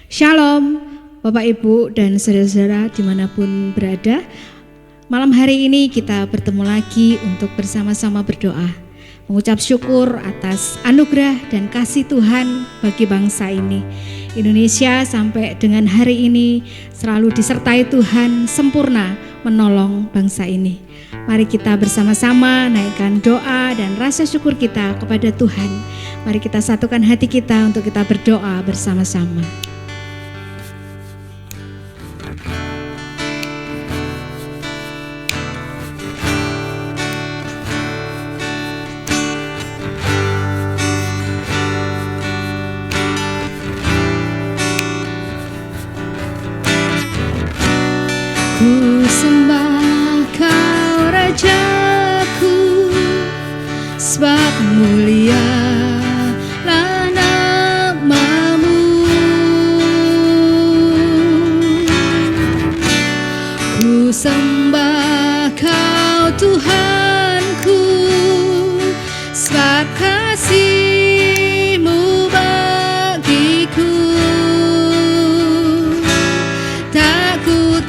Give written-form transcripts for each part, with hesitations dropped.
Shalom Bapak Ibu dan saudara-saudara dimanapun berada. Malam hari ini kita bertemu lagi untuk bersama-sama berdoa, mengucap syukur atas anugerah dan kasih Tuhan bagi bangsa ini. Indonesia sampai dengan hari ini selalu disertai Tuhan sempurna menolong bangsa ini. Mari kita bersama-sama naikkan doa dan rasa syukur kita kepada Tuhan. Mari kita satukan hati kita untuk kita berdoa bersama-sama. Ku sembah Kau Rajaku, sebab mulialah nama-Mu. Ku sembah Kau Tuhanku, sebab kasih-Mu bagiku. Takut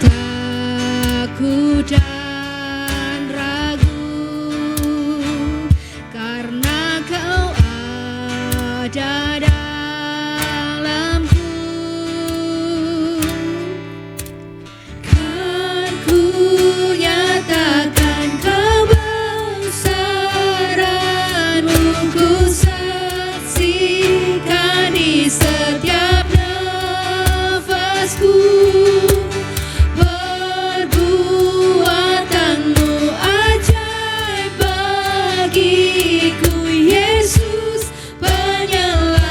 dan ragu, karena Kau ada dalamku. Kan ku nyatakan kebesaran-Mu, ku saksikan di setiap nafasku. Bagiku Yesus penyelamat.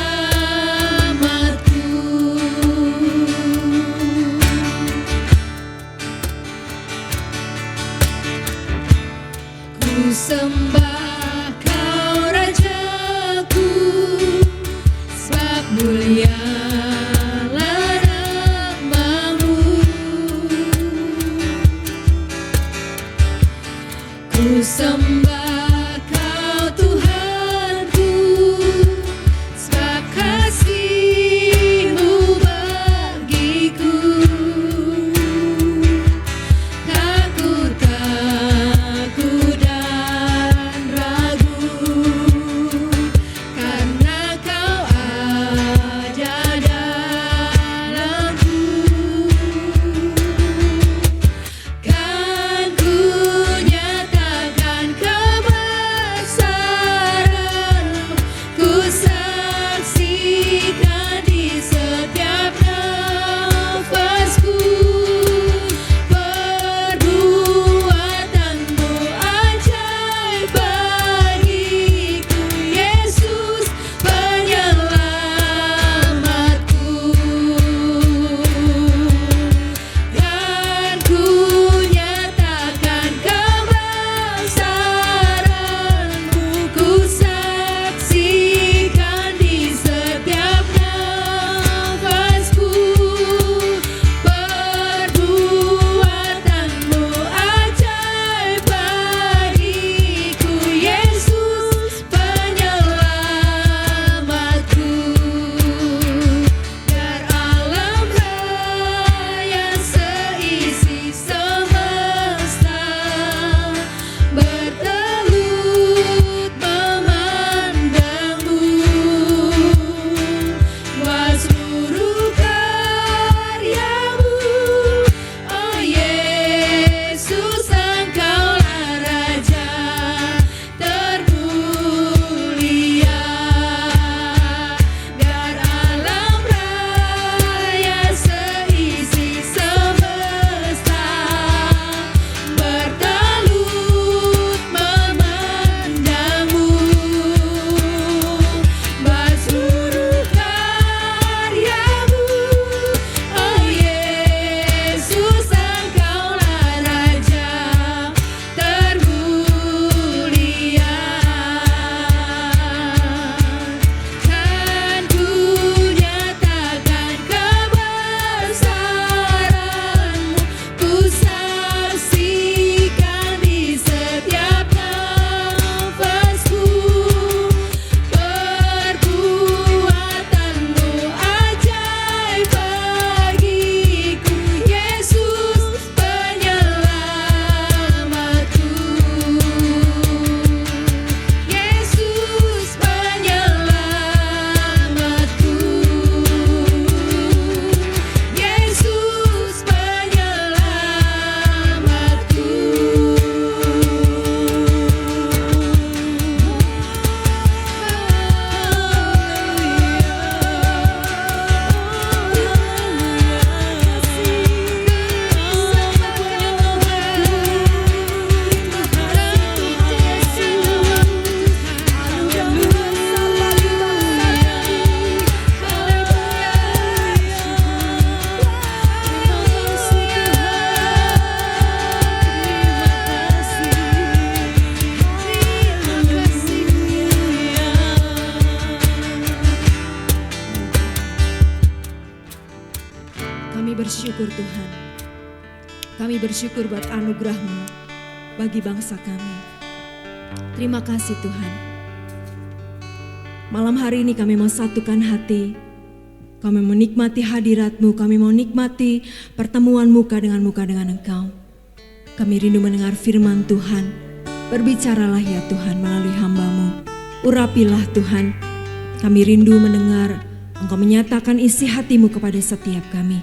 bersyukur Tuhan. Kami bersyukur buat anugerah-Mu bagi bangsa kami. Terima kasih Tuhan. Malam hari ini kami mau satukan hati. Kami mau nikmati hadirat-Mu, kami mau nikmati pertemuan muka dengan Engkau. Kami rindu mendengar firman Tuhan. Berbicaralah ya Tuhan melalui hamba-Mu. Urapilah Tuhan. Kami rindu mendengar Engkau menyatakan isi hati-Mu kepada setiap kami.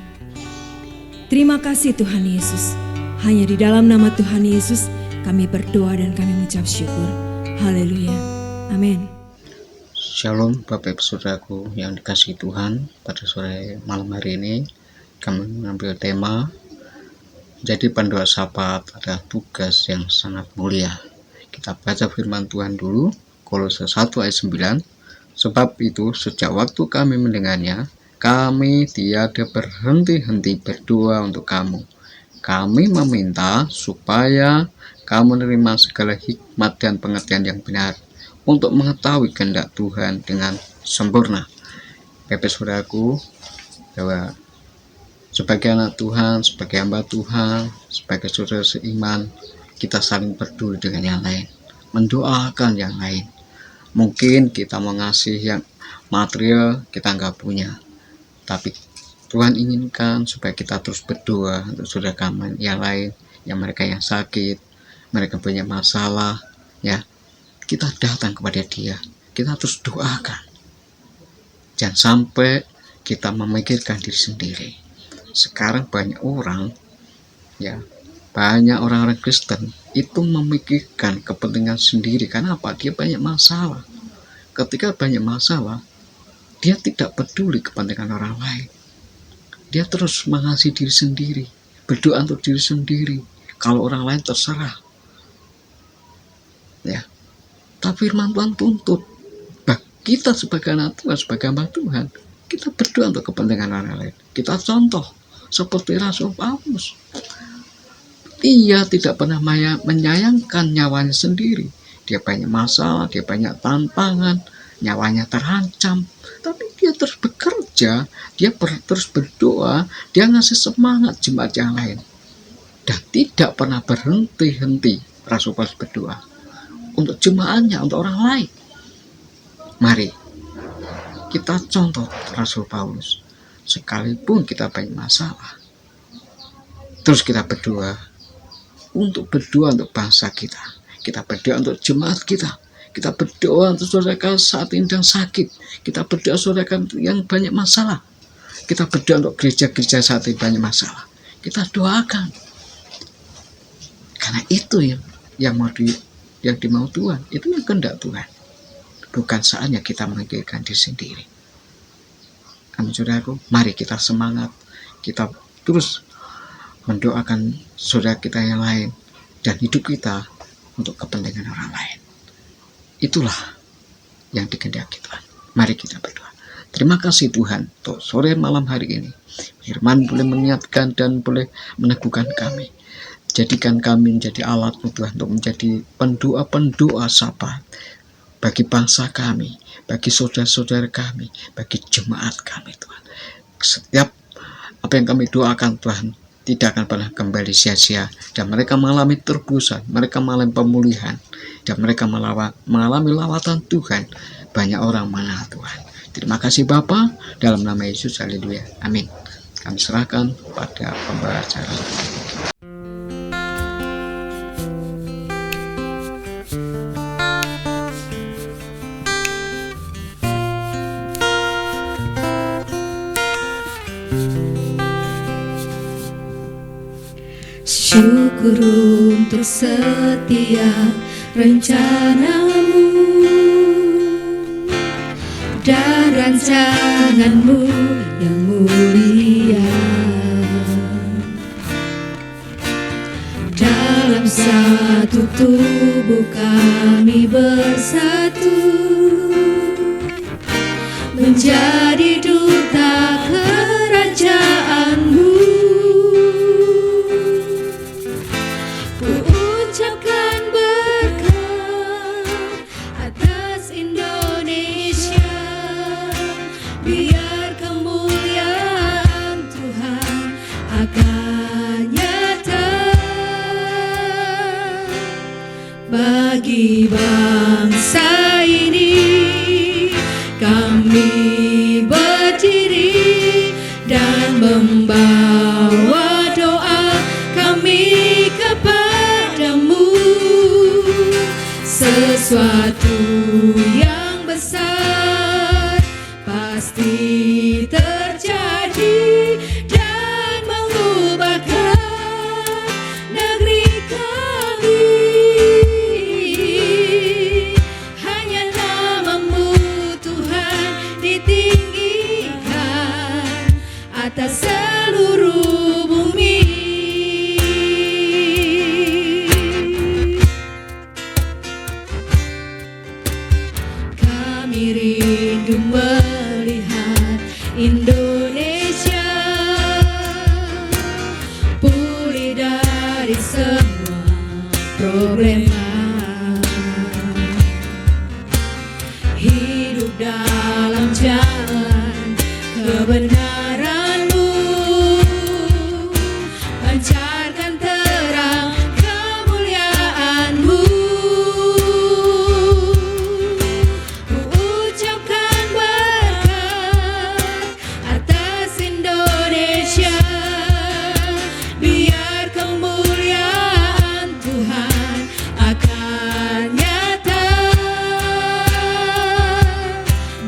Terima kasih Tuhan Yesus. Hanya di dalam nama Tuhan Yesus kami berdoa dan kami mengucap syukur. Haleluya. Amin. Shalom Bapak Ibu Saudaraku yang dikasihi Tuhan. Pada sore malam hari ini kami mengambil tema jadi pendoa syafaat adalah tugas yang sangat mulia. Kita baca firman Tuhan dulu, Kolose 1 ayat 9. Sebab itu sejak waktu kami mendengarnya, kami tiada berhenti-henti berdoa untuk kamu. Kami meminta supaya kamu menerima segala hikmat dan pengertian yang benar untuk mengetahui kehendak Tuhan dengan sempurna. Bapak Saudaraku, bahwa sebagai anak Tuhan, sebagai hamba Tuhan, sebagai saudara seiman, kita saling peduli dengan yang lain, mendoakan yang lain. Mungkin kita mau ngasih yang material kita nggak punya, tapi Tuhan inginkan supaya kita terus berdoa untuk saudara kami yang lain, yang mereka yang sakit, mereka punya masalah, ya. Kita datang kepada Dia, kita terus doakan. Jangan sampai kita memikirkan diri sendiri. Sekarang banyak orang, ya, banyak orang-orang Kristen itu memikirkan kepentingan sendiri. Karena apa? Dia banyak masalah. Ketika banyak masalah, dia tidak peduli kepentingan orang lain. Dia terus mengasihi diri sendiri, berdoa untuk diri sendiri. Kalau orang lain terserah, ya. Tapi firman Tuhan tuntut kita sebagai anak Tuhan, sebagai hamba Tuhan, kita berdoa untuk kepentingan orang lain. Kita contoh seperti Rasul Paulus. Dia tidak pernah menyayangkan nyawanya sendiri. Dia banyak masalah, dia banyak tantangan, nyawanya terancam. Tapi dia terus bekerja, dia terus berdoa, dia ngasih semangat jemaat yang lain. Dan tidak pernah berhenti-henti Rasul Paulus berdoa untuk jemaatnya, untuk orang lain. Mari kita contoh Rasul Paulus. Sekalipun kita banyak masalah, terus kita berdoa untuk bangsa kita. Kita berdoa untuk jemaat kita. Kita berdoa untuk saudara saat ini yang sakit. Kita berdoa saudara yang banyak masalah. Kita berdoa untuk gereja-gereja saat ini banyak masalah. Kita doakan. Karena itu yang dimau Tuhan. Itu yang kehendak Tuhan. Bukan saatnya kita memikirkan diri sendiri. Amin saudaraku, mari kita semangat. Kita terus mendoakan saudara kita yang lain dan hidup kita untuk kepentingan orang lain. Itulah yang dikehendaki Tuhan. Mari kita berdoa. Terima kasih Tuhan untuk sore malam hari ini. Firman boleh mengingatkan dan boleh meneguhkan kami. Jadikan kami menjadi alat-Mu Tuhan untuk menjadi pendoa-pendoa syafaat bagi bangsa kami, bagi saudara-saudara kami, bagi jemaat kami Tuhan. Setiap apa yang kami doakan Tuhan tidak akan pernah kembali sia-sia, dan mereka mengalami tebusan, mereka mengalami pemulihan, dan mereka mengalami lawatan Tuhan. Banyak orang mengenal Tuhan. Terima kasih Bapa, dalam nama Yesus, haleluya, amin. Kami serahkan pada pembahasan. Syukur untuk setiap rencana-Mu dan rancangan-Mu yang mulia. Dalam satu tubuh kami bersatu, menjadi duta kerajaan-Mu. bagi bangsa ini. Kami berdiri dan membawa doa kami kepadamu. Sesuatu yang besar pasti terjadi dan mengubahkan negeri kami. Hanya namamu Tuhan ditinggikan atas seluruh bumi. Kami rindu melihat Indonesia pulih dari semua problema, hidup dalam jalan kebenaran-Mu, pancarkan terang kemuliaan-Mu. Ku ucapkan berkat atas Indonesia, biar kemuliaan Tuhan akan nyata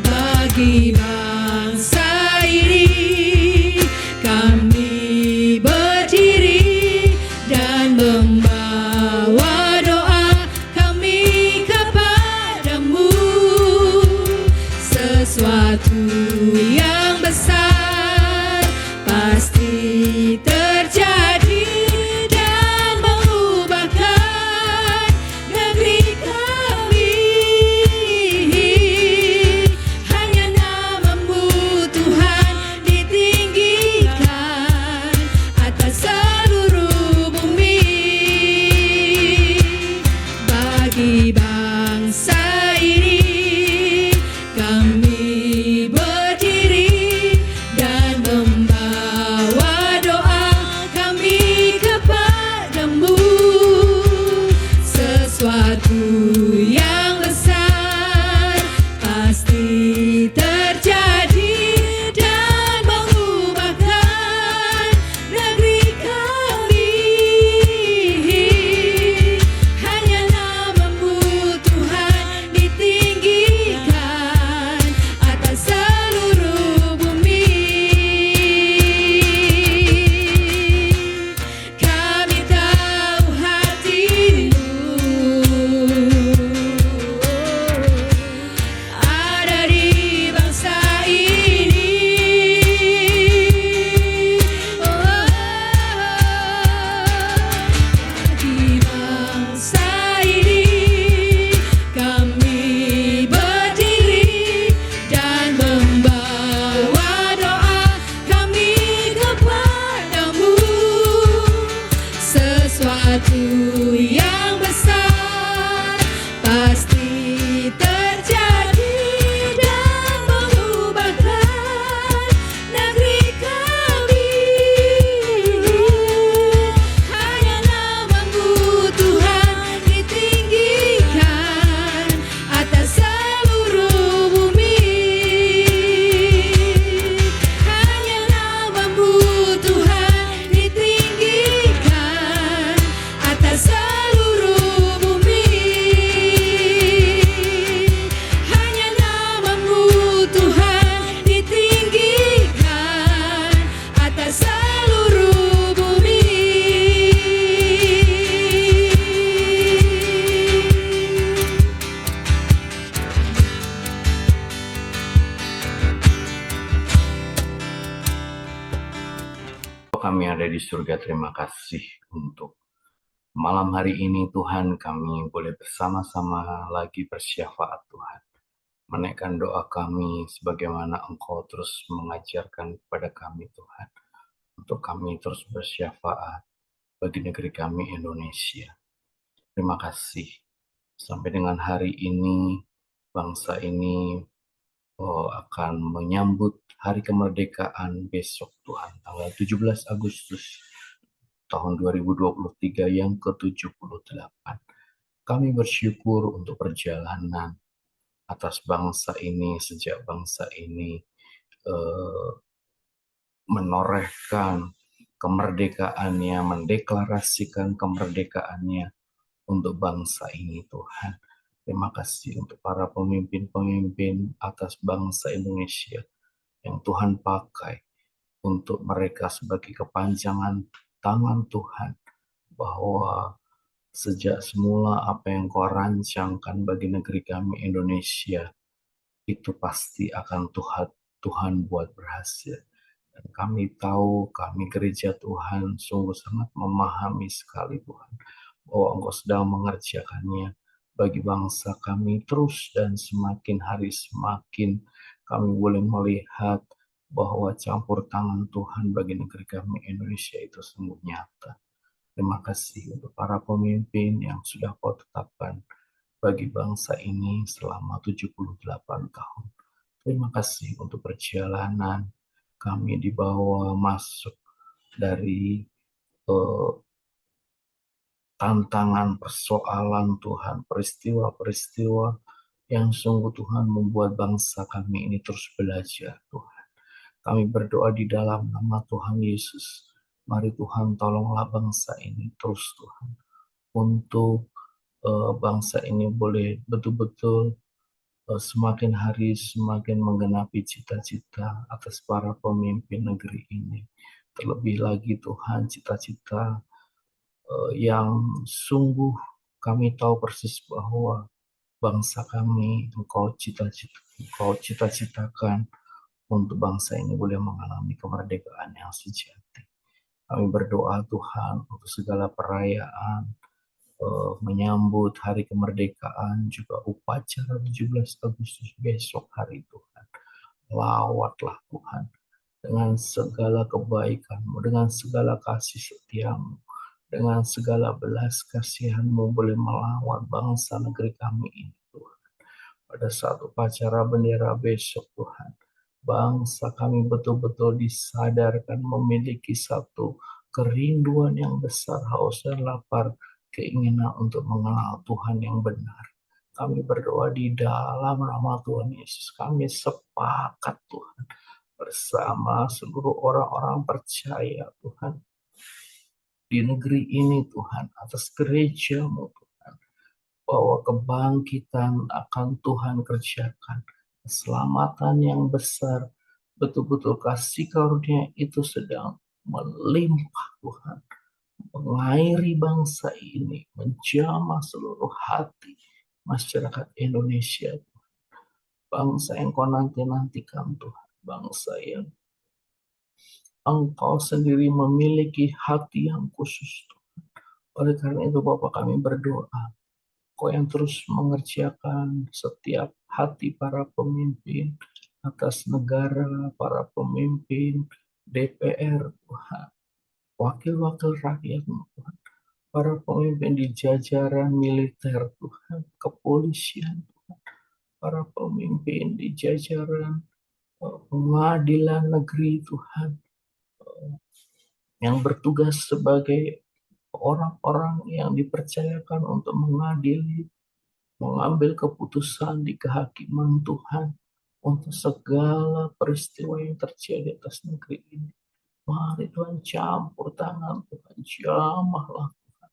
bagi bangsa ini. Kami berdiri dan membawa doa kami kepadamu. Sesuatu yang besar pasti terjadi dan mengubahkan negeri kami. Hanya namamu Tuhan ditinggikan atas seluruh bumi. Bagi bangsa ini kami berdiri dan membawa doa kami kepadamu. Sesuatu yang besar pasti terjadi dan mengubahkan negeri kami. Hanya namamu Tuhan ditinggikan atas seluruh bumi. Kami tahu hati-Mu ada di bangsa ini. Bagi bangsa ini kami berdiri dan membawa doa kami kepadamu. Sesuatu yang besar pasti terjadi dan mengubahkan negeri kami. Hanya namamu Tuhan ditinggikan atas seluruh bumi. Hanya namamu Tuhan ditinggikan atas seluruh bumi. Hanya namamu Tuhan ditinggikan atas seluruh bumi. Kami ada di surga, terima kasih untuk malam hari ini Tuhan. Kami boleh bersama-sama lagi bersyafaat Tuhan, menaikkan doa kami sebagaimana Engkau terus mengajarkan kepada kami Tuhan, untuk kami terus bersyafaat bagi negeri kami Indonesia. Terima kasih sampai dengan hari ini bangsa ini akan menyambut hari kemerdekaan besok Tuhan, tanggal 17 Agustus tahun 2023 yang ke-78. Kami bersyukur untuk perjalanan atas bangsa ini sejak bangsa ini eh, menorehkan kemerdekaannya, mendeklarasikan kemerdekaannya untuk bangsa ini, Tuhan. Terima kasih untuk para pemimpin-pemimpin atas bangsa Indonesia yang Tuhan pakai untuk mereka sebagai kepanjangan tangan Tuhan, bahwa sejak semula apa yang Kau rancangkan bagi negeri kami Indonesia itu pasti akan Tuhan buat berhasil. Dan kami tahu, kami gereja Tuhan sungguh sangat memahami sekali Tuhan, bahwa Engkau sedang mengerjakannya bagi bangsa kami terus, dan semakin hari semakin kami boleh melihat bahwa campur tangan Tuhan bagi negeri kami Indonesia itu sungguh nyata. Terima kasih untuk para pemimpin yang sudah Kau tetapkan bagi bangsa ini selama 78 tahun. Terima kasih untuk perjalanan kami dibawa masuk dari tantangan, persoalan Tuhan, peristiwa-peristiwa yang sungguh Tuhan membuat bangsa kami ini terus belajar Tuhan. Kami berdoa di dalam nama Tuhan Yesus. Mari Tuhan tolonglah bangsa ini terus Tuhan. Untuk bangsa ini boleh betul-betul semakin hari semakin menggenapi cita-cita atas para pemimpin negeri ini. Terlebih lagi Tuhan, cita-cita yang sungguh kami tahu persis bahwa bangsa kami Engkau cita-citakan untuk bangsa ini boleh mengalami kemerdekaan yang sejati. Kami berdoa Tuhan untuk segala perayaan, menyambut hari kemerdekaan, juga upacara 17 Agustus besok hari Tuhan. Lawatlah Tuhan dengan segala kebaikan-Mu, dengan segala kasih setia-Mu, dengan segala belas kasihan-Mu boleh melawat bangsa negeri kami ini Tuhan. Pada saat upacara bendera besok Tuhan, bangsa kami betul-betul disadarkan memiliki satu kerinduan yang besar, haus dan lapar, keinginan untuk mengenal Tuhan yang benar. Kami berdoa di dalam nama Tuhan Yesus. Kami sepakat Tuhan bersama seluruh orang-orang percaya Tuhan di negeri ini Tuhan, atas gereja-Mu Tuhan, bahwa kebangkitan akan Tuhan kerjakan, keselamatan yang besar, betul-betul kasih karunia itu sedang melimpah Tuhan, mengairi bangsa ini, menjamah seluruh hati masyarakat Indonesia, bangsa yang Kau nanti-nantikan Tuhan, bangsa yang Engkau sendiri memiliki hati yang khusus. Oleh karena itu Bapak, kami berdoa, Kau yang terus mengerjakan setiap hati para pemimpin atas negara, para pemimpin DPR Tuhan, wakil-wakil rakyat Tuhan, para pemimpin di jajaran militer Tuhan, kepolisian Tuhan, para pemimpin di jajaran pengadilan negeri Tuhan, yang bertugas sebagai orang-orang yang dipercayakan untuk mengadili, mengambil keputusan di kehakiman Tuhan untuk segala peristiwa yang terjadi atas negeri ini. Mari Tuhan campur tangan, Tuhan jamahlah Tuhan.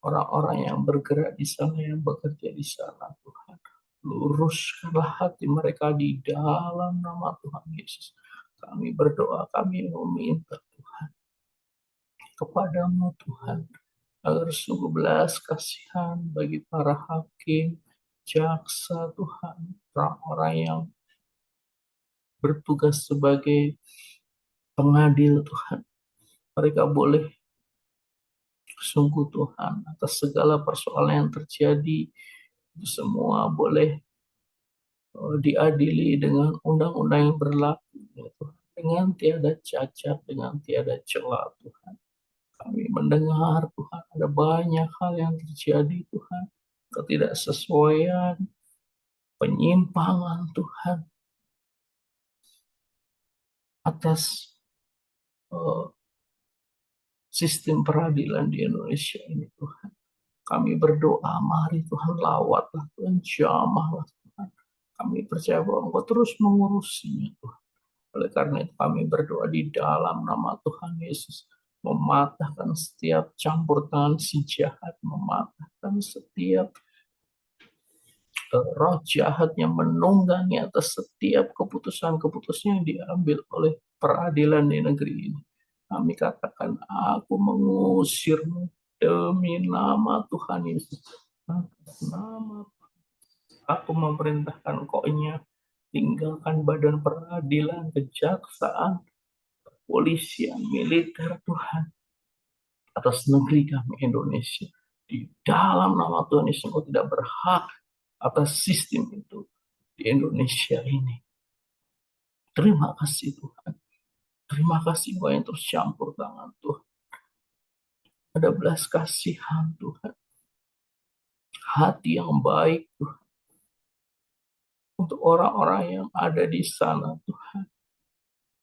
Orang-orang yang bergerak di sana, yang bekerja di sana Tuhan. Luruskanlah hati mereka di dalam nama Tuhan Yesus. Kami berdoa, kami meminta Tuhan kepadamu Tuhan, agar sungguh belas kasihan bagi para hakim, jaksa Tuhan, orang-orang yang bertugas sebagai pengadil Tuhan. Mereka boleh sungguh Tuhan atas segala persoalan yang terjadi, itu semua boleh diadili dengan undang-undang yang berlaku, ya Tuhan, dengan tiada cacat, dengan tiada celah Tuhan. Kami mendengar Tuhan ada banyak hal yang terjadi Tuhan, ketidaksesuaian, penyimpangan Tuhan atas sistem peradilan di Indonesia ini Tuhan. Kami berdoa, mari Tuhan lawatlah, Tuhan jamahlah Tuhan. Kami percaya bahwa Engkau terus mengurusinya Tuhan. Oleh karena itu kami berdoa di dalam nama Tuhan Yesus. Mematahkan setiap campur tangan si jahat. Mematahkan setiap roh jahat yang menunggangi atas setiap keputusan-keputusan yang diambil oleh peradilan di negeri ini. Kami katakan, aku mengusirmu demi nama Tuhan Yesus. Atas nama aku memerintahkan koknya, tinggalkan badan peradilan, kejaksaan, kepolisian, militer Tuhan atas negeri kami Indonesia. Di dalam nama Tuhan Yesus, Engkau tidak berhak atas sistem itu di Indonesia ini. Terima kasih Tuhan. Terima kasih Engkau yang terus campur tangan Tuhan. Ada belas kasihan Tuhan. Hati yang baik Tuhan. Untuk orang-orang yang ada di sana Tuhan.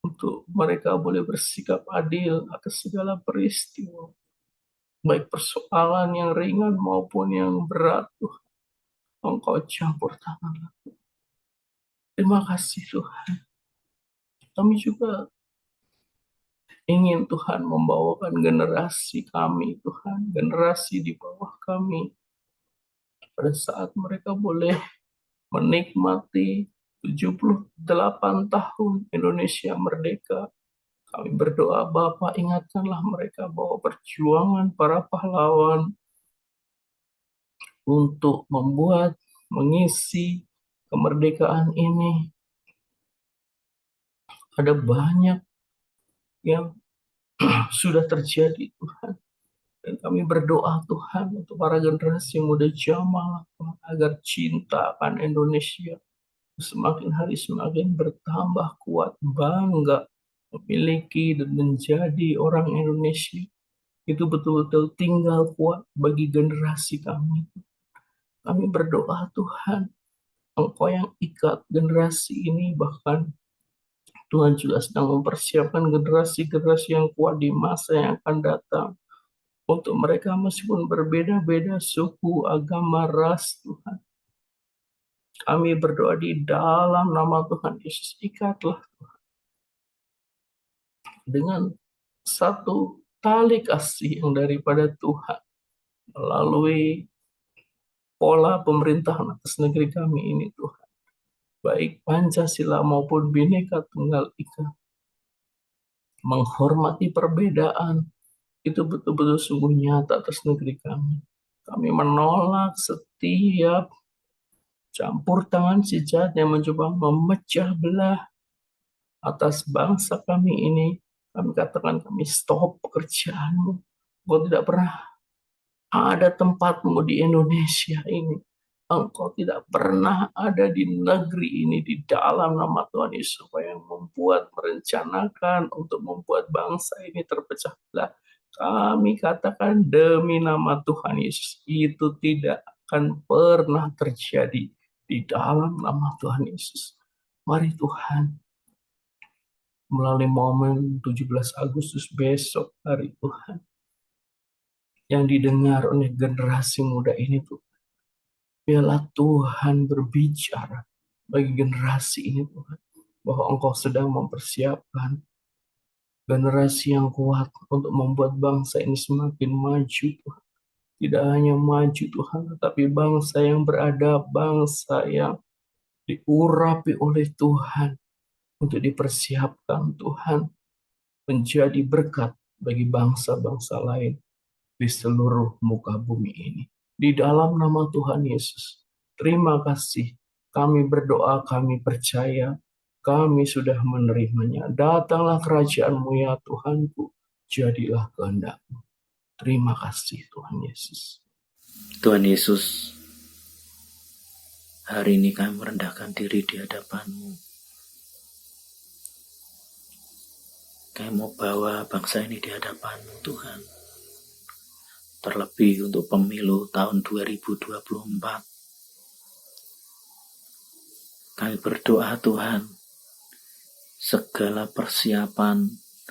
Untuk mereka boleh bersikap adil atas segala peristiwa. Baik persoalan yang ringan maupun yang berat Tuhan. Engkau campur tangan. Terima kasih Tuhan. Kami juga ingin Tuhan membawakan generasi kami Tuhan. Generasi di bawah kami. Pada saat mereka boleh menikmati 78 tahun Indonesia merdeka. Kami berdoa Bapa, ingatkanlah mereka bahwa perjuangan para pahlawan untuk mengisi kemerdekaan ini ada banyak yang sudah terjadi Tuhan. Dan kami berdoa Tuhan untuk para generasi muda jamaah Tuhan, agar cinta akan Indonesia semakin hari semakin bertambah kuat, bangga memiliki dan menjadi orang Indonesia. Itu betul-betul tinggal kuat bagi generasi kami. Kami berdoa Tuhan, Engkau yang ikat generasi ini, bahkan Tuhan juga sedang mempersiapkan generasi-generasi yang kuat di masa yang akan datang. Untuk mereka meskipun berbeda-beda suku, agama, ras Tuhan. Kami berdoa di dalam nama Tuhan Yesus, ikatlah Tuhan. Dengan satu tali kasih yang daripada Tuhan. Melalui pola pemerintahan atas negeri kami ini Tuhan. Baik Pancasila maupun Bhinneka Tunggal Ika. Menghormati perbedaan. Itu betul-betul sungguh nyata atas negeri kami. Kami menolak setiap campur tangan si jahat yang mencoba memecah belah atas bangsa kami ini. Kami katakan kami stop pekerjaanmu. Engkau tidak pernah ada tempatmu di Indonesia ini. Engkau tidak pernah ada di negeri ini di dalam nama Tuhan Yesus, supaya merencanakan untuk membuat bangsa ini terpecah belah. Kami katakan demi nama Tuhan Yesus, itu tidak akan pernah terjadi di dalam nama Tuhan Yesus. Mari Tuhan, melalui momen 17 Agustus besok hari Tuhan, yang didengar oleh generasi muda ini Tuhan, biarlah Tuhan berbicara bagi generasi ini Tuhan, bahwa Engkau sedang mempersiapkan generasi yang kuat untuk membuat bangsa ini semakin maju Tuhan. Tidak hanya maju Tuhan, tetapi bangsa yang beradab, bangsa yang diurapi oleh Tuhan untuk dipersiapkan Tuhan menjadi berkat bagi bangsa-bangsa lain di seluruh muka bumi ini. Di dalam nama Tuhan Yesus, terima kasih. Kami berdoa, kami percaya, kami sudah menerimanya. Datanglah kerajaan-Mu ya Tuhanku, jadilah kehendak-Mu. Terima kasih Tuhan Yesus. Tuhan Yesus, hari ini kami merendahkan diri di hadapan-Mu. Kami mau bawa bangsa ini di hadapan-Mu Tuhan. Terlebih untuk pemilu tahun 2024. Kami berdoa Tuhan, segala persiapan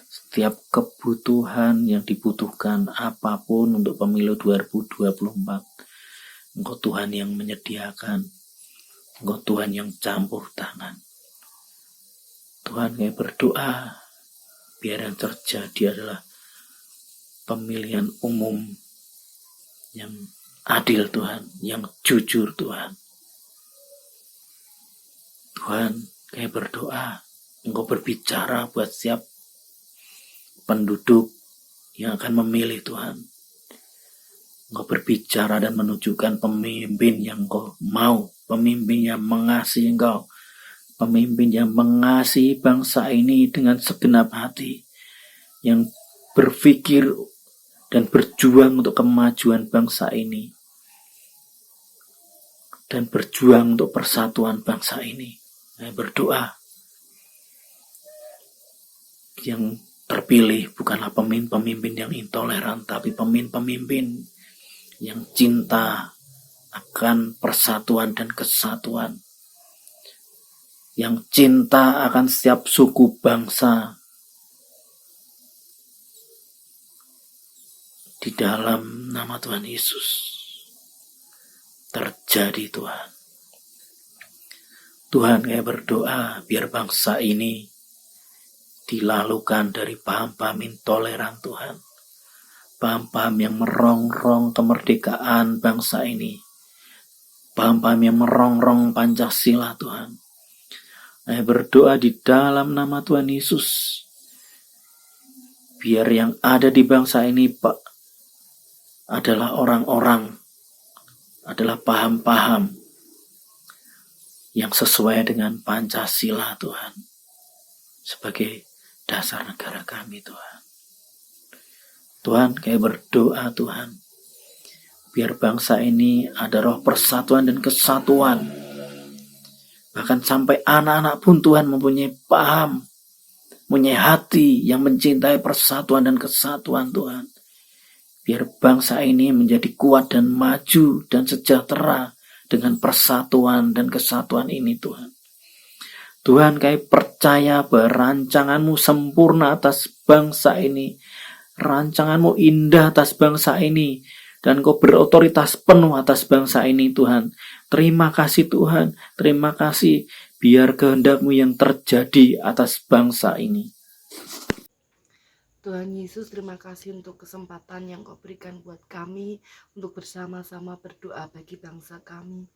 Setiap kebutuhan yang dibutuhkan apapun untuk pemilu 2024, Engkau Tuhan yang menyediakan, Engkau Tuhan yang campur tangan. Tuhan, kami berdoa biar yang terjadi adalah pemilihan umum yang adil Tuhan, yang jujur Tuhan. Tuhan, kami berdoa Engkau berbicara buat setiap penduduk yang akan memilih Tuhan. Engkau berbicara dan menunjukkan pemimpin yang Engkau mau, pemimpin yang mengasihi Engkau, pemimpin yang mengasihi bangsa ini dengan segenap hati, yang berpikir dan berjuang untuk kemajuan bangsa ini, dan berjuang untuk persatuan bangsa ini. Saya berdoa yang terpilih bukanlah pemimpin yang intoleran, tapi pemimpin yang cinta akan persatuan dan kesatuan, yang cinta akan setiap suku bangsa. Di dalam nama Tuhan Yesus terjadi Tuhan. Tuhan, kami berdoa biar bangsa ini dilalukan dari paham-paham intoleran Tuhan, paham-paham yang merongrong kemerdekaan bangsa ini, paham-paham yang merongrong Pancasila Tuhan. Saya berdoa di dalam nama Tuhan Yesus, biar yang ada di bangsa ini Pak adalah orang-orang, adalah paham-paham yang sesuai dengan Pancasila Tuhan, sebagai dasar negara kami Tuhan. Tuhan, kami berdoa Tuhan, biar bangsa ini ada roh persatuan dan kesatuan. Bahkan sampai anak-anak pun Tuhan mempunyai paham, mempunyai hati yang mencintai persatuan dan kesatuan Tuhan. Biar bangsa ini menjadi kuat dan maju dan sejahtera dengan persatuan dan kesatuan ini Tuhan. Tuhan, kami percaya bahwa rancangan-Mu sempurna atas bangsa ini. Rancangan-Mu indah atas bangsa ini. Dan Kau berotoritas penuh atas bangsa ini Tuhan. Terima kasih Tuhan. Terima kasih. Biar kehendak-Mu yang terjadi atas bangsa ini. Tuhan Yesus, terima kasih untuk kesempatan yang Kau berikan buat kami untuk bersama-sama berdoa bagi bangsa kami.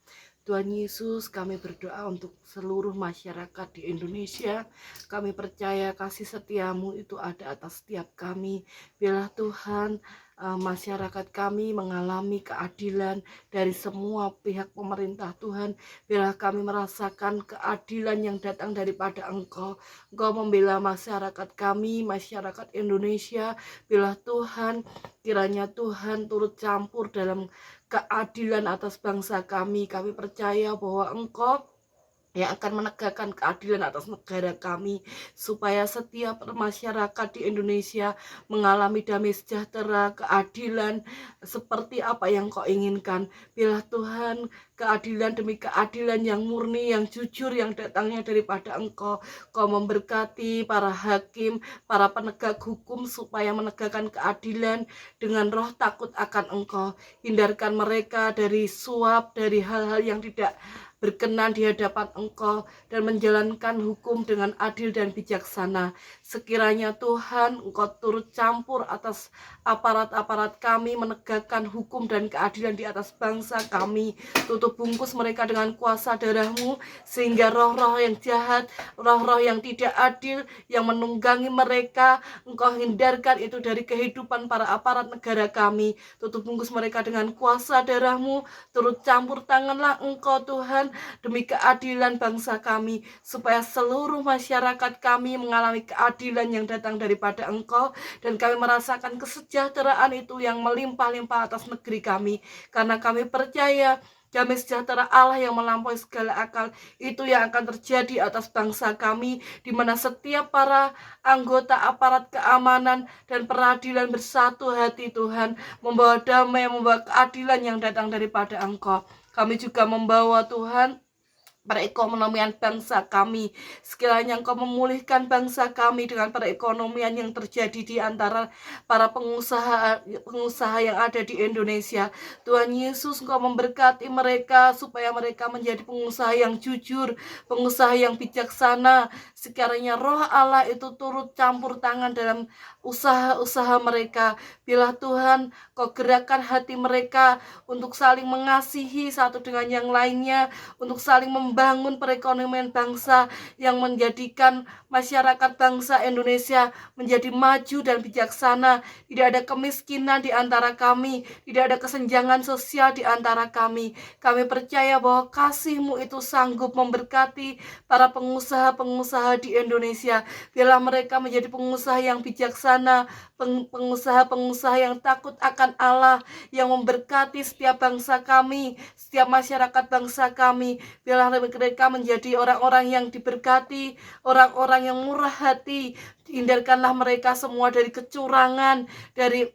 Tuhan Yesus, kami berdoa untuk seluruh masyarakat di Indonesia. Kami percaya kasih setia-Mu itu ada atas setiap kami. Biarlah Tuhan, masyarakat kami mengalami keadilan dari semua pihak pemerintah Tuhan. Biarlah kami merasakan keadilan yang datang daripada Engkau. Engkau membela masyarakat kami, masyarakat Indonesia. Biarlah Tuhan, kiranya Tuhan turut campur dalam keadilan atas bangsa kami. Kami percaya bahwa Engkau yang akan menegakkan keadilan atas negara kami, supaya setiap masyarakat di Indonesia mengalami damai sejahtera, keadilan seperti apa yang Kau inginkan. Biarlah Tuhan, keadilan demi keadilan yang murni, yang jujur, yang datangnya daripada Engkau. Kau memberkati para hakim, para penegak hukum, supaya menegakkan keadilan dengan roh takut akan Engkau. Hindarkan mereka dari suap, dari hal-hal yang tidak berkenan di hadapan Engkau, dan menjalankan hukum dengan adil dan bijaksana. Sekiranya Tuhan, Engkau turut campur atas aparat-aparat kami, menegakkan hukum dan keadilan di atas bangsa kami. Tutup bungkus mereka dengan kuasa darah-Mu, sehingga roh-roh yang jahat, roh-roh yang tidak adil, yang menunggangi mereka, Engkau hindarkan itu dari kehidupan para aparat negara kami. Tutup bungkus mereka dengan kuasa darah-Mu. Turut campur tanganlah Engkau Tuhan, demi keadilan bangsa kami, supaya seluruh masyarakat kami mengalami keadilan yang datang daripada Engkau, dan kami merasakan kesejahteraan itu yang melimpah-limpah atas negeri kami, karena kami percaya damai sejahtera Allah yang melampaui segala akal itu yang akan terjadi atas bangsa kami, di mana setiap para anggota aparat keamanan dan peradilan bersatu hati Tuhan, membawa damai, membawa keadilan yang datang daripada Engkau. Kami juga membawa Tuhan perekonomian bangsa kami. Sekiranya Engkau memulihkan bangsa kami dengan perekonomian yang terjadi di antara para pengusaha yang ada di Indonesia. Tuhan Yesus, Engkau memberkati mereka supaya mereka menjadi pengusaha yang jujur, pengusaha yang bijaksana. Sekiranya Roh Allah itu turut campur tangan dalam usaha-usaha mereka. Bila Tuhan, Kau gerakkan hati mereka untuk saling mengasihi satu dengan yang lainnya, untuk saling membangun perekonomian bangsa yang menjadikan masyarakat bangsa Indonesia menjadi maju dan bijaksana. Tidak ada kemiskinan di antara kami, tidak ada kesenjangan sosial di antara kami. Kami percaya bahwa kasih-Mu itu sanggup memberkati para pengusaha-pengusaha di Indonesia. Bila mereka menjadi pengusaha yang bijaksana, pengusaha-pengusaha yang takut akan Allah, yang memberkati setiap bangsa kami, setiap masyarakat bangsa kami. Bila mereka menjadi orang-orang yang diberkati, orang-orang yang murah hati. Hindarkanlah mereka semua dari kecurangan, dari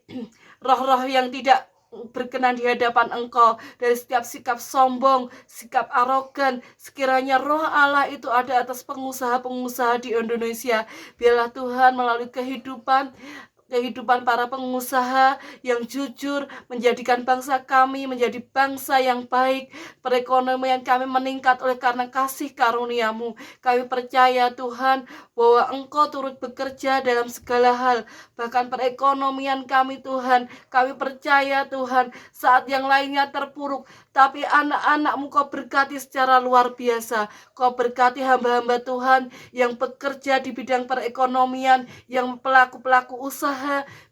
roh-roh yang tidak berkenan di hadapan Engkau, dari setiap sikap sombong, sikap arogan. Sekiranya Roh Allah itu ada atas pengusaha-pengusaha di Indonesia. Biarlah Tuhan melalui kehidupan para pengusaha yang jujur menjadikan bangsa kami menjadi bangsa yang baik. Perekonomian kami meningkat oleh karena kasih karunia-Mu. Kami percaya Tuhan bahwa Engkau turut bekerja dalam segala hal, bahkan perekonomian kami Tuhan. Kami percaya Tuhan, saat yang lainnya terpuruk, tapi anak-anak-Mu Kau berkati secara luar biasa. Kau berkati hamba-hamba Tuhan yang bekerja di bidang perekonomian, yang pelaku-pelaku usaha.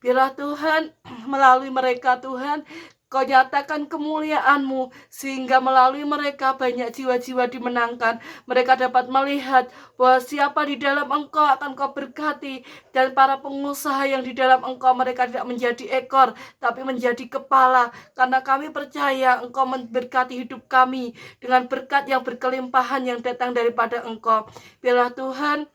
Biarlah Tuhan melalui mereka Tuhan, Kau nyatakan kemuliaan-Mu, sehingga melalui mereka banyak jiwa-jiwa dimenangkan. Mereka dapat melihat bahwa siapa di dalam Engkau akan Kau berkati, dan para pengusaha yang di dalam Engkau, mereka tidak menjadi ekor, tapi menjadi kepala. Karena kami percaya Engkau memberkati hidup kami dengan berkat yang berkelimpahan yang datang daripada Engkau. Biarlah Tuhan,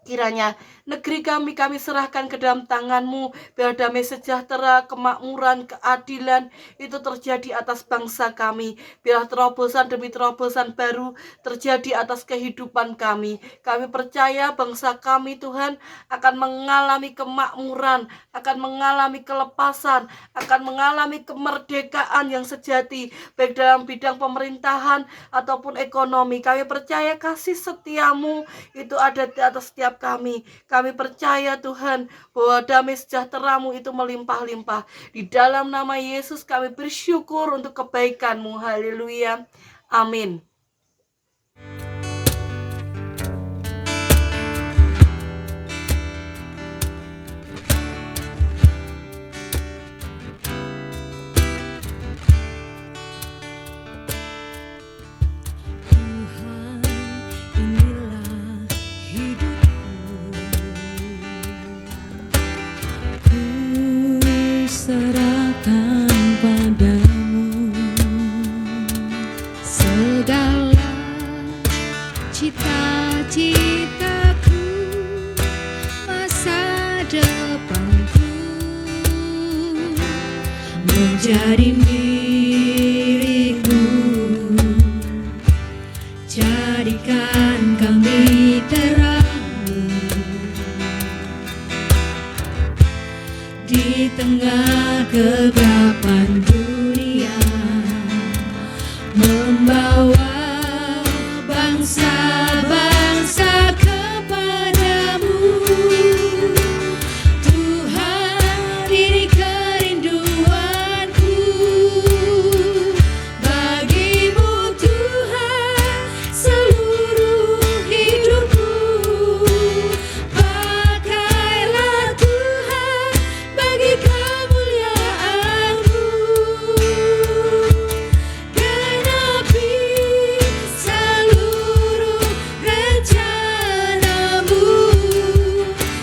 kiranya negeri kami serahkan ke dalam tangan-Mu. Biar damai sejahtera, kemakmuran, keadilan itu terjadi atas bangsa kami. Biar terobosan demi terobosan baru terjadi atas kehidupan kami. Kami percaya bangsa kami Tuhan akan mengalami kemakmuran, akan mengalami kelepasan, akan mengalami kemerdekaan yang sejati, baik dalam bidang pemerintahan ataupun ekonomi. Kami percaya kasih setia-Mu itu ada di atas setiap kami. Kami percaya Tuhan bahwa damai sejahtera-Mu itu melimpah-limpah. Di dalam nama Yesus kami bersyukur untuk kebaikan-Mu. Haleluya. Amin. Serahkan padamu segala cita-citaku, masa depanku, menjadi milikmu. Jadikan kami terang-Mu di tengah kegelapan dunia, membawa bangsa-bangsa kepadamu. Tuhan, ini kerinduanku bagimu Tuhan, seluruh hidupku. Pakailah Tuhan bagi kemuliaan-Mu, genapi seluruh rencana-Mu,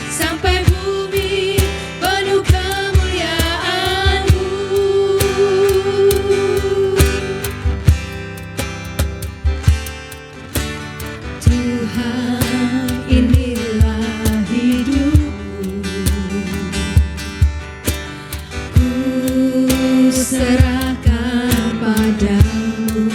sampai bumi penuh kemuliaan-Mu. Tuhan, inilah hidupku, ku serahkan padamu.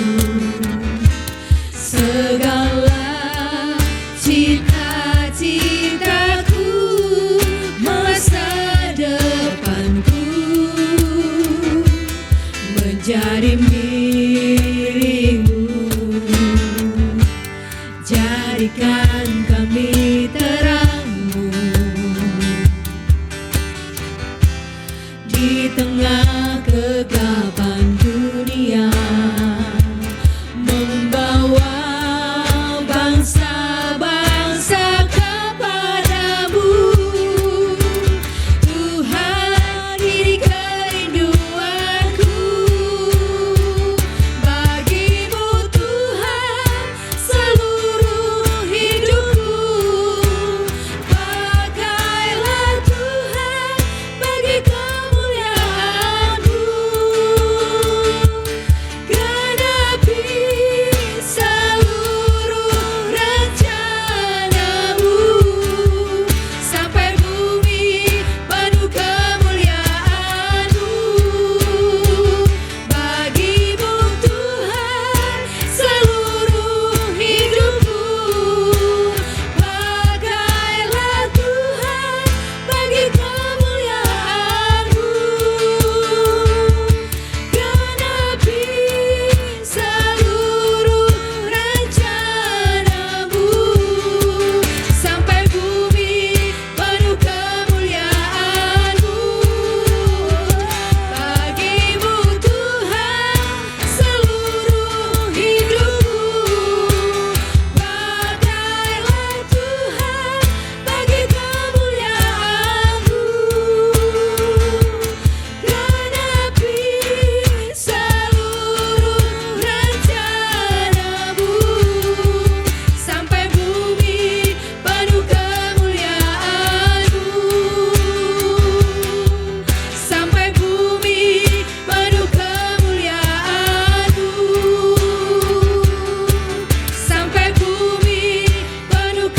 jadikan kami terang-Mu di tengah kegelapan dunia, membawa bangsa-bangsa kepadamu. Tuhan, ini kerinduanku, bagimu Tuhan seluruh hidupku. Pakailah Tuhan bagi kemuliaan-Mu, genapi seluruh rencana-Mu, sampai bumi penuh kemuliaan-Mu. Bagimu Tuhan seluruh hidupku. Pakailah Tuhan bagi kemuliaan-Mu, genapi seluruh rencana-Mu, sampai bumi penuh kemuliaan-Mu. Bagimu Tuhan seluruh hidupku. Pakailah Tuhan bagi kemuliaan-Mu, genapi seluruh rencana-Mu, sampai bumi penuh kemuliaan-Mu, sampai bumi penuh kemuliaan-Mu, sampai bumi penuh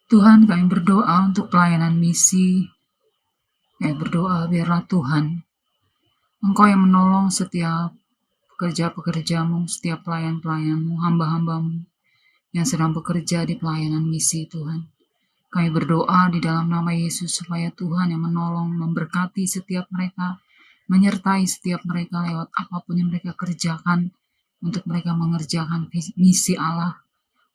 Tuhan, kami berdoa untuk pelayanan misi. Kami berdoa biarlah Tuhan, Engkau yang menolong setiap pekerja-pekerja-Mu, setiap pelayan-pelayan-Mu, hamba-hamba-Mu yang sedang bekerja di pelayanan misi Tuhan. Kami berdoa di dalam nama Yesus supaya Tuhan yang menolong, memberkati setiap mereka, menyertai setiap mereka lewat apapun yang mereka kerjakan untuk mereka mengerjakan misi Allah,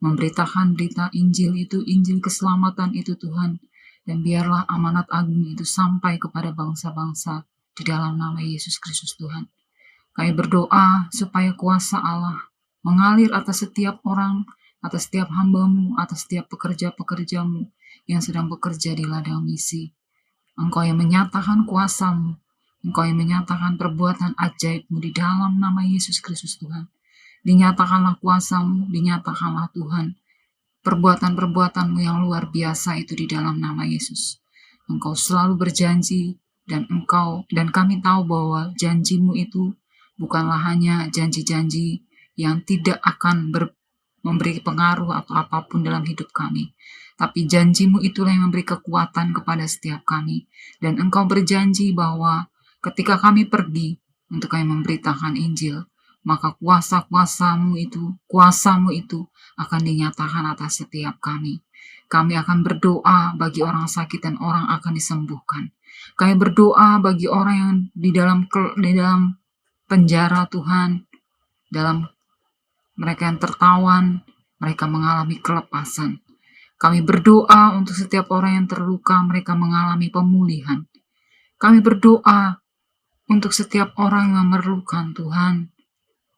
memberitakan berita Injil itu, Injil keselamatan itu Tuhan, dan biarlah amanat agung itu sampai kepada bangsa-bangsa di dalam nama Yesus Kristus Tuhan. Kami berdoa supaya kuasa Allah mengalir atas setiap orang, atas setiap hamba-Mu, atas setiap pekerja-pekerja-Mu yang sedang bekerja di ladang misi. Engkau yang menyatakan kuasa-Mu, Engkau yang menyatakan perbuatan ajaib-Mu di dalam nama Yesus Kristus Tuhan. Dinyatakanlah kuasa-Mu, dinyatakanlah Tuhan perbuatan-perbuatan-Mu yang luar biasa itu di dalam nama Yesus. Engkau selalu berjanji, dan kami tahu bahwa janji-Mu itu bukanlah hanya janji-janji yang tidak akan memberi pengaruh atau apapun dalam hidup kami, tapi janji-Mu itulah yang memberi kekuatan kepada setiap kami. Dan Engkau berjanji bahwa ketika kami pergi untuk kami memberitakan Injil, maka kuasa-Mu itu akan dinyatakan atas setiap kami. Kami akan berdoa bagi orang sakit dan orang akan disembuhkan. Kami berdoa bagi orang yang di dalam penjara Tuhan, dalam mereka yang tertawan, mereka mengalami kelepasan. Kami berdoa untuk setiap orang yang terluka, mereka mengalami pemulihan. Kami berdoa untuk setiap orang yang memerlukan Tuhan,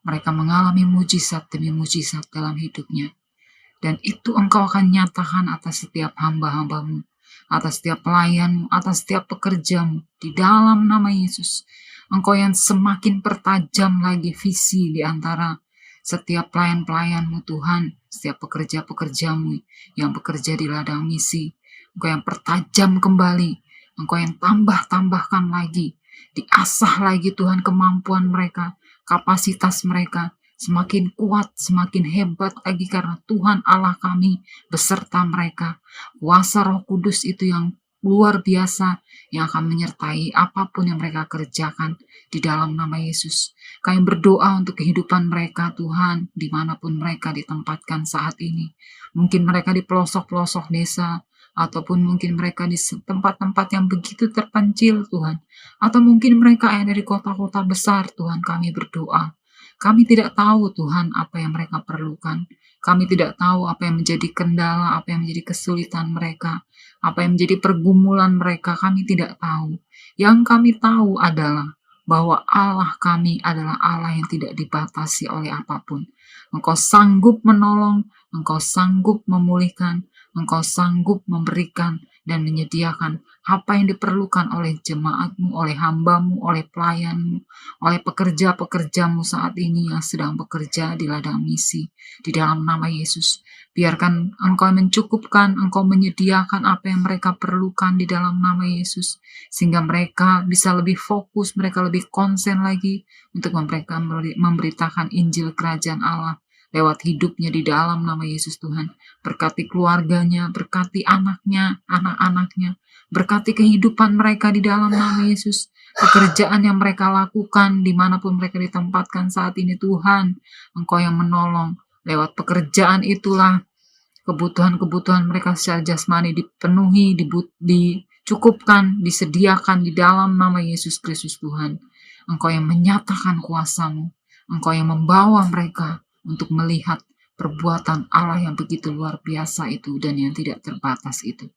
mereka mengalami mujizat demi mujizat dalam hidupnya. Dan itu Engkau akan nyatakan atas setiap hamba-hamba-Mu, atas setiap pelayan-Mu, atas setiap pekerja-Mu, di dalam nama Yesus. Engkau yang semakin pertajam lagi visi di antara setiap pelayan-pelayan-Mu Tuhan, setiap pekerja-pekerja-Mu yang bekerja di ladang misi. Engkau yang pertajam kembali, Engkau yang tambahkan lagi, diasah lagi Tuhan kemampuan mereka, kapasitas mereka semakin kuat, semakin hebat lagi karena Tuhan Allah kami beserta mereka. Kuasa Roh Kudus itu yang luar biasa yang akan menyertai apapun yang mereka kerjakan di dalam nama Yesus. Kami berdoa untuk kehidupan mereka Tuhan, dimanapun mereka ditempatkan saat ini. Mungkin mereka di pelosok-pelosok desa, ataupun mungkin mereka di tempat-tempat yang begitu terpencil Tuhan. Atau mungkin mereka yang dari kota-kota besar Tuhan, kami berdoa. Kami tidak tahu Tuhan apa yang mereka perlukan. Kami tidak tahu apa yang menjadi kendala, apa yang menjadi kesulitan mereka, apa yang menjadi pergumulan mereka, kami tidak tahu. Yang kami tahu adalah bahwa Allah kami adalah Allah yang tidak dibatasi oleh apapun. Engkau sanggup menolong, Engkau sanggup memulihkan, Engkau sanggup memberikan dan menyediakan apa yang diperlukan oleh jemaat-Mu, oleh hamba-Mu, oleh pelayan-Mu, oleh pekerja-pekerja-Mu saat ini yang sedang bekerja di ladang misi. Di dalam nama Yesus, biarkan Engkau mencukupkan, Engkau menyediakan apa yang mereka perlukan di dalam nama Yesus, sehingga mereka bisa lebih fokus, mereka lebih konsen lagi untuk mereka memberitakan Injil Kerajaan Allah lewat hidupnya di dalam nama Yesus Tuhan. Berkati keluarganya, berkati anaknya, anak-anaknya, berkati kehidupan mereka di dalam nama Yesus. Pekerjaan yang mereka lakukan dimanapun mereka ditempatkan saat ini Tuhan, Engkau yang menolong. Lewat pekerjaan itulah kebutuhan-kebutuhan mereka secara jasmani dipenuhi, dicukupkan, disediakan di dalam nama Yesus Kristus Tuhan. Engkau yang menyatakan kuasa-Mu, Engkau yang membawa mereka untuk melihat perbuatan Allah yang begitu luar biasa itu dan yang tidak terbatas itu.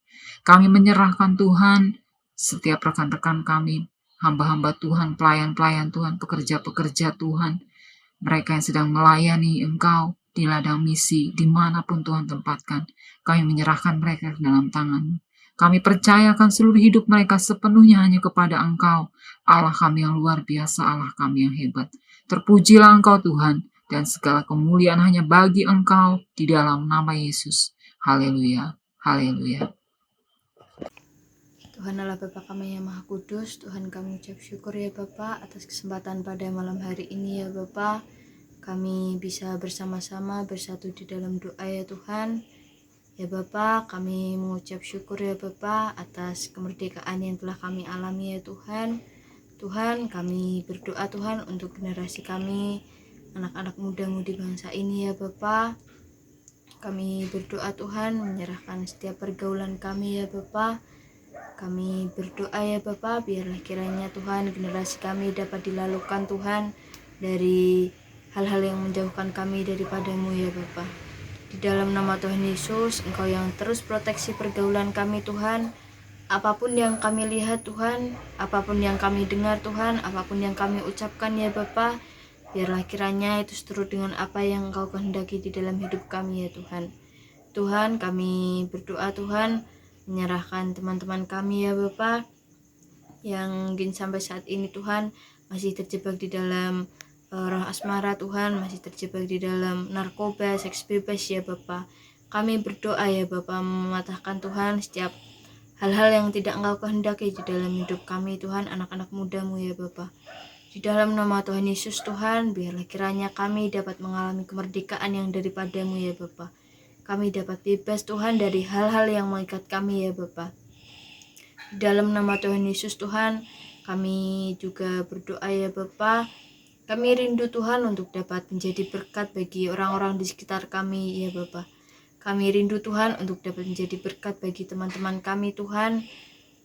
Kami menyerahkan Tuhan setiap rekan-rekan kami, hamba-hamba Tuhan, pelayan-pelayan Tuhan, pekerja-pekerja Tuhan, mereka yang sedang melayani Engkau di ladang misi, dimanapun Tuhan tempatkan. Kami menyerahkan mereka ke dalam tangan-Mu. Kami percayakan seluruh hidup mereka sepenuhnya hanya kepada Engkau, Allah kami yang luar biasa, Allah kami yang hebat. Terpujilah Engkau Tuhan, dan segala kemuliaan hanya bagi Engkau di dalam nama Yesus. Haleluya, haleluya. Tuhan Allah Bapa kami yang Maha Kudus, Tuhan kami ucap syukur ya Bapa atas kesempatan pada malam hari ini ya Bapa. Kami bisa bersama-sama bersatu di dalam doa ya Tuhan. Ya Bapa, kami mengucap syukur ya Bapa atas kemerdekaan yang telah kami alami ya Tuhan. Tuhan, kami berdoa Tuhan untuk generasi kami, anak-anak muda-mudi bangsa ini ya Bapa. Kami berdoa Tuhan menyerahkan setiap pergaulan kami ya Bapa. Kami berdoa ya Bapa, biarlah kiranya Tuhan generasi kami dapat dilalukan Tuhan dari hal-hal yang menjauhkan kami daripada-Mu ya Bapa. Di dalam nama Tuhan Yesus, Engkau yang terus proteksi pergaulan kami Tuhan. Apapun yang kami lihat Tuhan, apapun yang kami dengar Tuhan, apapun yang kami ucapkan ya Bapa, biarlah kiranya itu seturut dengan apa yang Engkau kehendaki di dalam hidup kami ya Tuhan. Tuhan, kami berdoa Tuhan, menyerahkan teman-teman kami ya Bapa, yang mungkin sampai saat ini Tuhan masih terjebak di dalam roh asmara Tuhan, masih terjebak di dalam narkoba, seks bebas ya Bapa. Kami berdoa ya Bapa, mematahkan Tuhan setiap hal-hal yang tidak Engkau kehendaki di dalam hidup kami Tuhan, anak-anak muda-Mu ya Bapa. Di dalam nama Tuhan Yesus Tuhan, biarlah kiranya kami dapat mengalami kemerdekaan yang daripada-Mu ya Bapa. Kami dapat bebas Tuhan dari hal-hal yang mengikat kami ya Bapa. Di dalam nama Tuhan Yesus Tuhan, kami juga berdoa ya Bapa. Kami rindu Tuhan untuk dapat menjadi berkat bagi orang-orang di sekitar kami ya Bapa. Kami rindu Tuhan untuk dapat menjadi berkat bagi teman-teman kami Tuhan,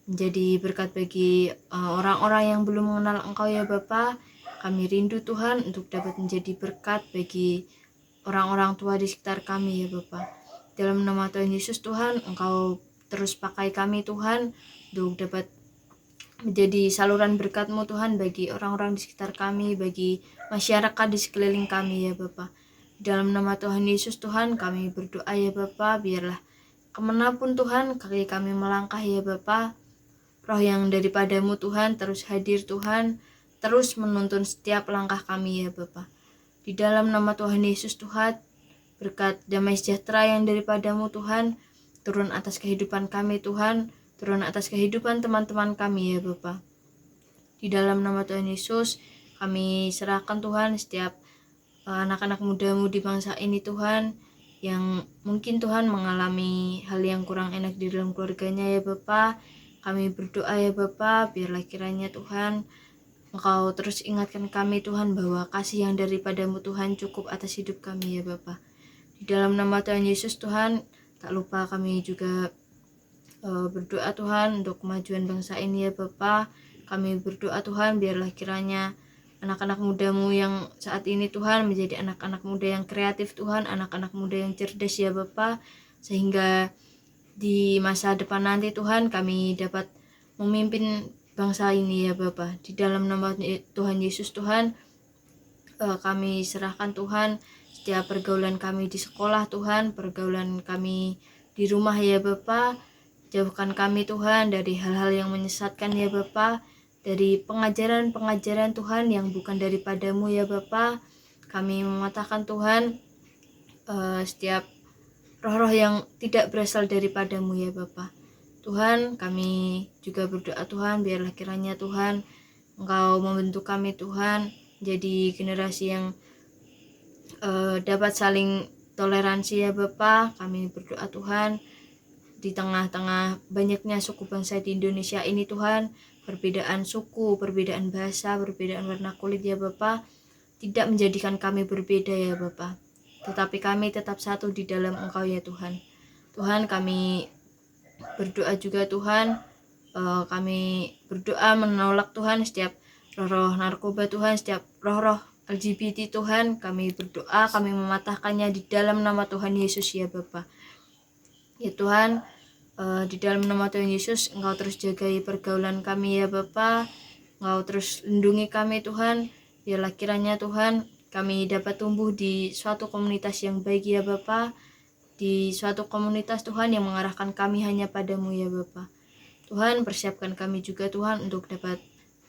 menjadi berkat bagi orang-orang yang belum mengenal Engkau ya Bapa. Kami rindu Tuhan untuk dapat menjadi berkat bagi orang-orang tua di sekitar kami ya Bapa. Dalam nama Tuhan Yesus Tuhan, Engkau terus pakai kami Tuhan untuk dapat menjadi saluran berkat-Mu Tuhan bagi orang-orang di sekitar kami, bagi masyarakat di sekeliling kami ya Bapa. Dalam nama Tuhan Yesus Tuhan, kami berdoa ya Bapa, biarlah kemanapun Tuhan kaki kami melangkah ya Bapa, roh yang daripada-Mu Tuhan terus hadir Tuhan, terus menuntun setiap langkah kami ya Bapa. Di dalam nama Tuhan Yesus Tuhan, berkat damai sejahtera yang daripada-Mu Tuhan, turun atas kehidupan kami Tuhan, turun atas kehidupan teman-teman kami ya Bapa. Di dalam nama Tuhan Yesus, kami serahkan Tuhan setiap anak-anak muda-mudi bangsa ini Tuhan, yang mungkin Tuhan mengalami hal yang kurang enak di dalam keluarganya ya Bapa. Kami berdoa ya Bapa, biarlah kiranya Tuhan Engkau terus ingatkan kami Tuhan bahwa kasih yang daripada-Mu Tuhan cukup atas hidup kami ya Bapa. Di dalam nama Tuhan Yesus Tuhan, tak lupa kami juga berdoa Tuhan untuk kemajuan bangsa ini ya Bapa. Kami berdoa Tuhan, biarlah kiranya anak-anak mudamu yang saat ini Tuhan menjadi anak-anak muda yang kreatif Tuhan, anak-anak muda yang cerdas ya Bapa, sehingga di masa depan nanti Tuhan kami dapat memimpin bangsa ini ya Bapa. Di dalam nama Tuhan Yesus Tuhan, kami serahkan Tuhan setiap pergaulan kami di sekolah Tuhan, pergaulan kami di rumah ya Bapa. Jauhkan kami Tuhan dari hal-hal yang menyesatkan ya Bapa, dari pengajaran-pengajaran Tuhan yang bukan daripadamu ya Bapa. Kami mematahkan Tuhan setiap roh-roh yang tidak berasal daripadamu ya Bapa. Tuhan, kami juga berdoa Tuhan, biarlah kiranya Tuhan Engkau membentuk kami Tuhan jadi generasi yang dapat saling toleransi ya Bapa. Kami berdoa Tuhan, di tengah-tengah banyaknya suku bangsa di Indonesia ini Tuhan, perbedaan suku, perbedaan bahasa, perbedaan warna kulit ya Bapa, tidak menjadikan kami berbeda ya Bapa, tetapi kami tetap satu di dalam Engkau ya Tuhan. Tuhan, kami berdoa juga Tuhan, kami berdoa menolak Tuhan setiap roh-roh narkoba Tuhan, setiap roh-roh LGBT Tuhan, kami berdoa, kami mematahkannya di dalam nama Tuhan Yesus ya Bapa. Ya Tuhan, di dalam nama Tuhan Yesus, Engkau terus jagai pergaulan kami ya Bapa, Engkau terus lindungi kami Tuhan, biarlah kiranya Tuhan kami dapat tumbuh di suatu komunitas yang baik ya Bapa, di suatu komunitas Tuhan yang mengarahkan kami hanya padamu ya Bapa. Tuhan, persiapkan kami juga Tuhan untuk dapat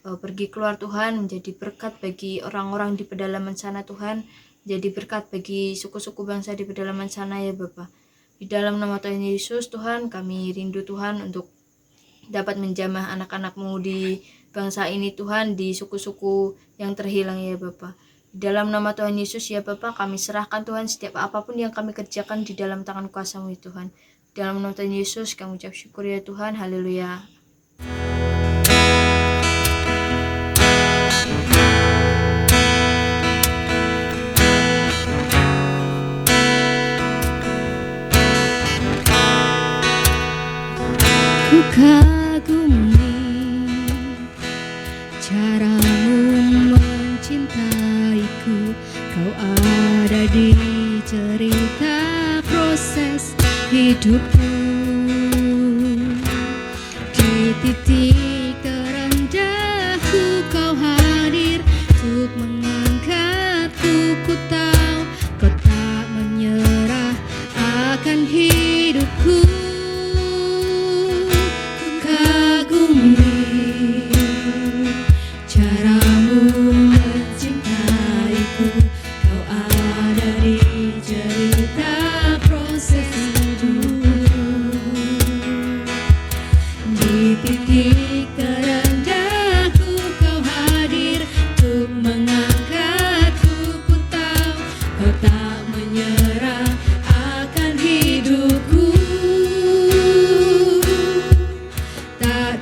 pergi keluar Tuhan, menjadi berkat bagi orang-orang di pedalaman sana Tuhan, jadi berkat bagi suku-suku bangsa di pedalaman sana ya Bapa. Di dalam nama Tuhan Yesus Tuhan, kami rindu Tuhan untuk dapat menjamah anak-anak-Mu di bangsa ini Tuhan, di suku-suku yang terhilang ya Bapa. Di dalam nama Tuhan Yesus ya Bapa, kami serahkan Tuhan setiap apapun yang kami kerjakan di dalam tangan kuasa-Mu ya Tuhan. Di dalam nama Tuhan Yesus kami ucap syukur ya Tuhan, haleluya. Ku kagumi caramu mencintaiku, kau ada di cerita proses hidupku. Di titik terendahku kau hadir untuk mengangkatku. Ku tahu kau tak menyerah akan hidupku. Caramu mencintaiku, kau ada di cerita proses hidup. Di titik terendahku kau hadir untuk mengangkatku. Ku tahu kau tak menyerah akan hidupku. Tak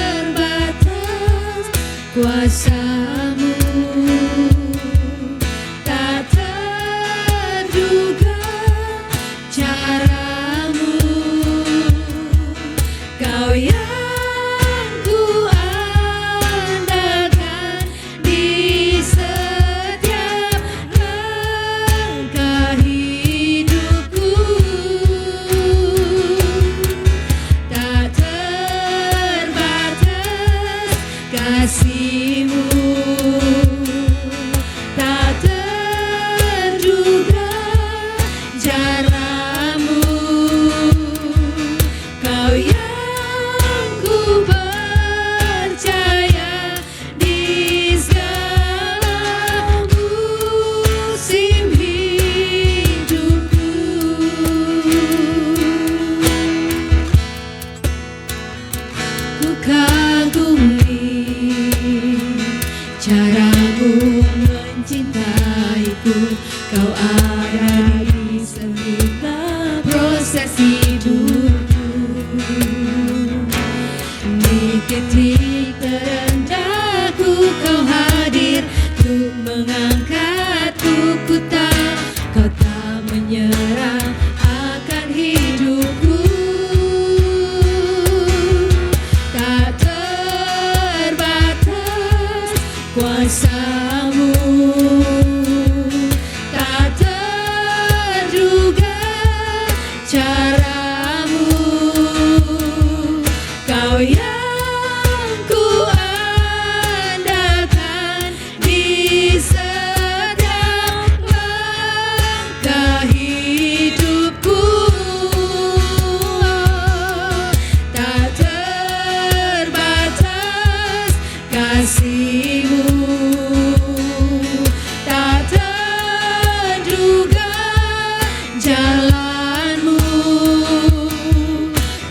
terbatas kuasa-Mu, tak terduga cara-Mu. Kau yang ku andalkan di setiap langkah hidupku. Tak terbatas kasih-Mu, tak terduga cara-Mu. Kau yang ku percaya di segala musim hidupku. Ku kagumi caramu mencintaiku, kau ada di setiap proses hidupku. Di titik terendahku kau hadir untuk mengangkatku. Ku tahu kau tak yang ku andalkan di setiap langkah hidupku. Tak terbatas kasih-Mu, tak terduga jalan-Mu.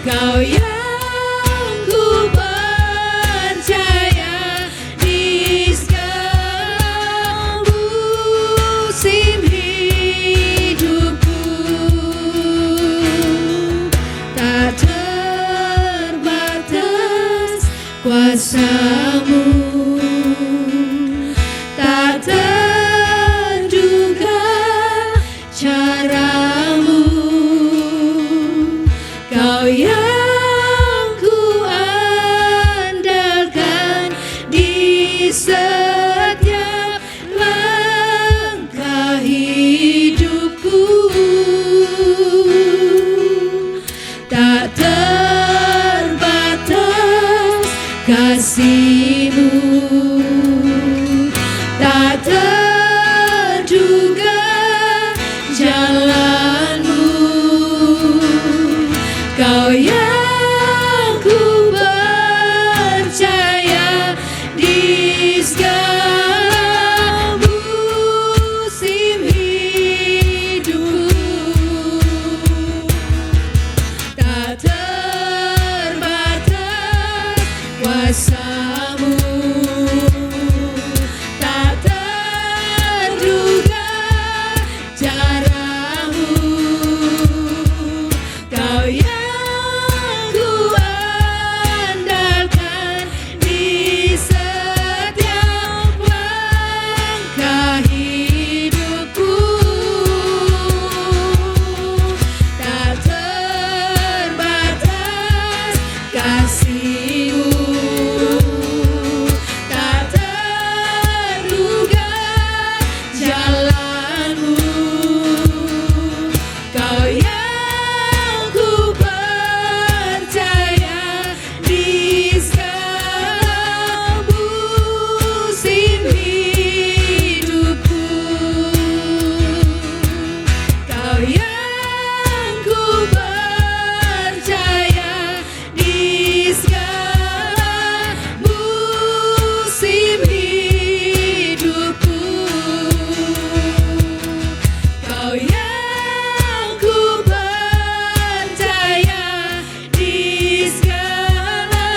Kau yang ku percaya di segala musim hidupku. Tak terbatas kuasa-Mu, tak terduga cara-Mu. Kau yang ku andalkan di setiap langkah hidupku. Tak terbatas kasih-Mu, tak terduga jalan-Mu. Kau yang ku percaya di segala musim hidupku. Tak terbatas kuasa-Mu, tak terduga cara-Mu. Kau yang ku andalkan di setiap langkah hidupku. Tak terbatas kasih-Mu, tak terduga jalan-Mu. Kau yang ku percaya di segala musim hidupku. Kau yang ku percaya di segala musim hidupku. Kau yang ku percaya di segala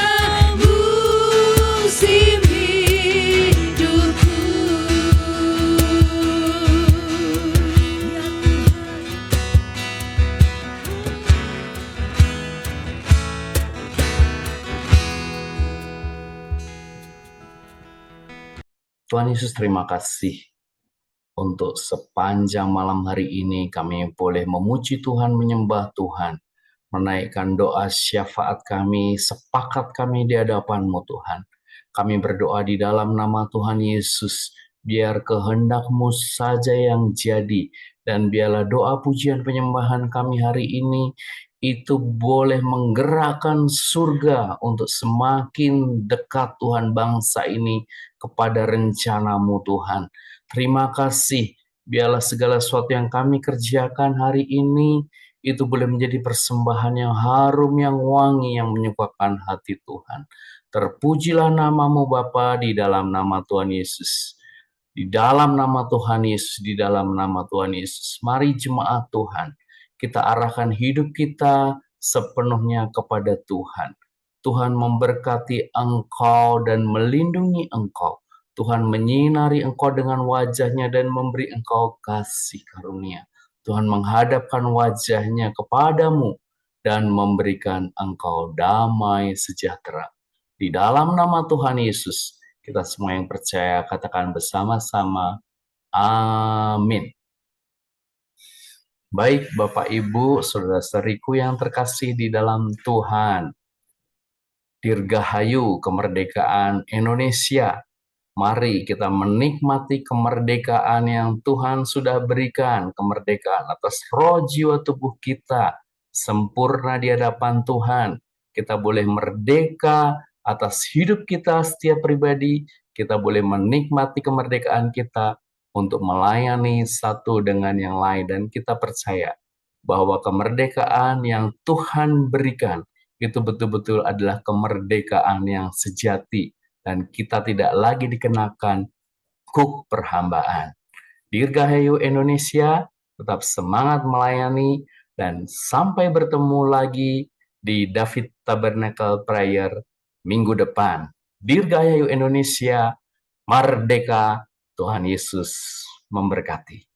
musim hidupku. Tuhan Yesus, terima kasih untuk sepanjang malam hari ini kami boleh memuji Tuhan, menyembah Tuhan, menaikkan doa syafaat kami, sepakat kami di hadapan-Mu Tuhan. Kami berdoa di dalam nama Tuhan Yesus, biar kehendak-Mu saja yang jadi, dan biarlah doa pujian penyembahan kami hari ini itu boleh menggerakkan surga untuk semakin dekat Tuhan bangsa ini kepada rencana-Mu Tuhan. Terima kasih, biarlah segala sesuatu yang kami kerjakan hari ini itu boleh menjadi persembahan yang harum, yang wangi, yang menyukakan hati Tuhan. Terpujilah nama-Mu Bapa di dalam nama Tuhan Yesus. Di dalam nama Tuhan Yesus, di dalam nama Tuhan Yesus. Mari jemaat Tuhan, kita arahkan hidup kita sepenuhnya kepada Tuhan. Tuhan memberkati engkau dan melindungi engkau. Tuhan menyinari engkau dengan wajah-Nya dan memberi engkau kasih karunia. Tuhan menghadapkan wajah-Nya kepadamu dan memberikan engkau damai sejahtera. Di dalam nama Tuhan Yesus, kita semua yang percaya katakan bersama-sama, amin. Baik Bapak Ibu, saudara-saudariku yang terkasih di dalam Tuhan, Dirgahayu kemerdekaan Indonesia. Mari kita menikmati kemerdekaan yang Tuhan sudah berikan, kemerdekaan atas roh jiwa tubuh kita, sempurna di hadapan Tuhan. kita boleh merdeka atas hidup kita setiap pribadi, kita boleh menikmati kemerdekaan kita untuk melayani satu dengan yang lain, dan kita percaya bahwa kemerdekaan yang Tuhan berikan itu betul-betul adalah kemerdekaan yang sejati, dan kita tidak lagi dikenakan kuk perhambaan. Dirgahayu Indonesia, tetap semangat melayani, dan sampai bertemu lagi di David Tabernacle Prayer minggu depan. Dirgahayu Indonesia, merdeka, Tuhan Yesus memberkati.